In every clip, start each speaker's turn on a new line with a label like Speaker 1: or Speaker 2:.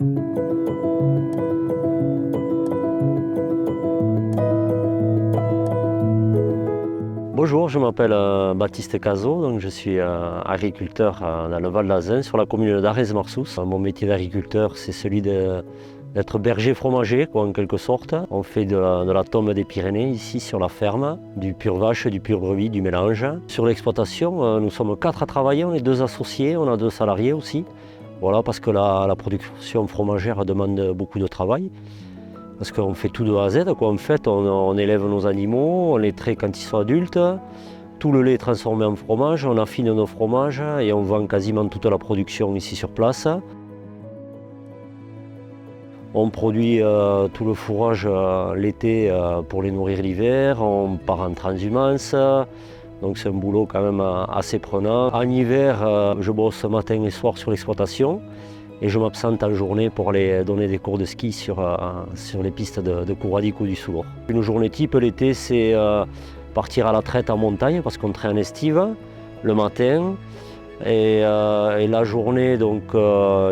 Speaker 1: Bonjour, je m'appelle Baptiste Cazot, donc je suis agriculteur dans le Val d'Azen, sur la commune d'Arès-Marsous. Mon métier d'agriculteur, c'est celui d'être berger fromager, quoi, en quelque sorte. On fait de la tome des Pyrénées ici sur la ferme, du pur vache, du pur brebis, du mélange. Sur l'exploitation, nous sommes 4 à travailler, on est 2 associés, on a 2 salariés aussi. Voilà, parce que la production fromagère demande beaucoup de travail. Parce qu'on fait tout de A à Z, quoi. En fait, on élève nos animaux, on les traite quand ils sont adultes, tout le lait est transformé en fromage, on affine nos fromages et on vend quasiment toute la production ici sur place. On produit tout le fourrage l'été pour les nourrir l'hiver, on part en transhumance, donc c'est un boulot quand même assez prenant. En hiver, je bosse matin et soir sur l'exploitation. Et je m'absente en journée pour aller donner des cours de ski sur les pistes de Couradic ou du Soulor. Une journée type l'été, c'est partir à la traite en montagne parce qu'on traite en estive le matin. Et la journée, donc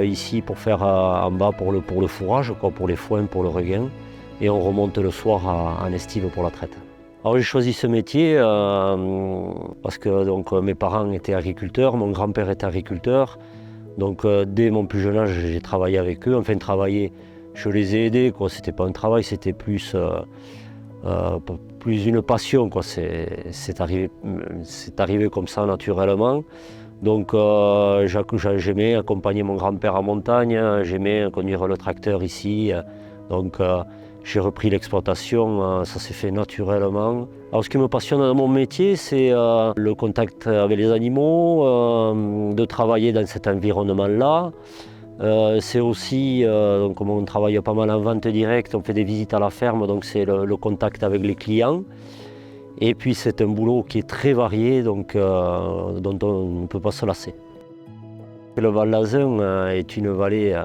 Speaker 1: ici pour faire en bas pour le fourrage, quoi, pour les foins, pour le regain. Et on remonte le soir en estive pour la traite. Alors j'ai choisi ce métier parce que donc, mes parents étaient agriculteurs, mon grand-père était agriculteur. Donc dès mon plus jeune âge, j'ai travaillé avec eux. Enfin, travailler, je les ai aidés, quoi. C'était pas un travail, c'était plus une passion, quoi. C'est arrivé comme ça naturellement. Donc j'aimais accompagner mon grand-père en montagne, j'aimais conduire le tracteur ici. Donc j'ai repris l'exploitation, ça s'est fait naturellement. Alors ce qui me passionne dans mon métier, c'est le contact avec les animaux, de travailler dans cet environnement-là. C'est aussi, donc, comme on travaille pas mal en vente directe, on fait des visites à la ferme, donc c'est le contact avec les clients. Et puis c'est un boulot qui est très varié, donc, dont on ne peut pas se lasser. Le Val d'Azen est une vallée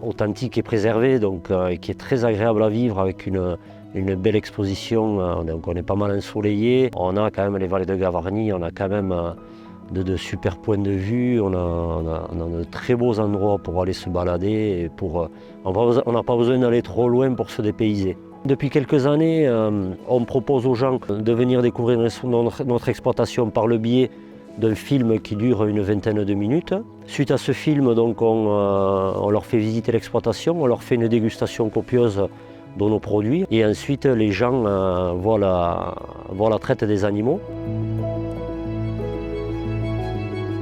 Speaker 1: authentique et préservée, donc, qui est très agréable à vivre avec une belle exposition. Donc on est pas mal ensoleillé. On a quand même les vallées de Gavarnie, on a quand même de super points de vue, on a de très beaux endroits pour aller se balader. Et on n'a pas besoin d'aller trop loin pour se dépayser. Depuis quelques années, on propose aux gens de venir découvrir notre exploitation par le biais d'un film qui dure une vingtaine de minutes. Suite à ce film, donc, on leur fait visiter l'exploitation, on leur fait une dégustation copieuse de nos produits et ensuite les gens voient la traite des animaux.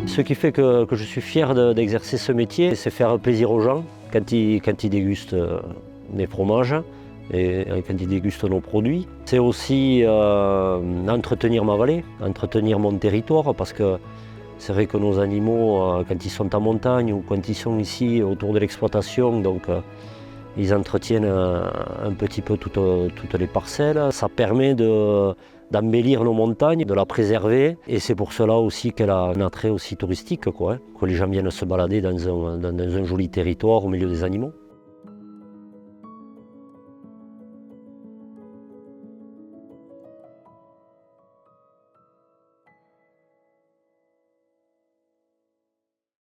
Speaker 1: Ce qui fait que je suis fier d'exercer ce métier, c'est faire plaisir aux gens quand ils dégustent mes fromages et quand ils dégustent nos produits. C'est aussi entretenir ma vallée, entretenir mon territoire, parce que c'est vrai que nos animaux, quand ils sont en montagne ou quand ils sont ici autour de l'exploitation, donc ils entretiennent un petit peu toutes les parcelles. Ça permet d'embellir nos montagnes, de la préserver, et c'est pour cela aussi qu'elle a un attrait aussi touristique, quoi, hein, que les gens viennent se balader dans un joli territoire au milieu des animaux.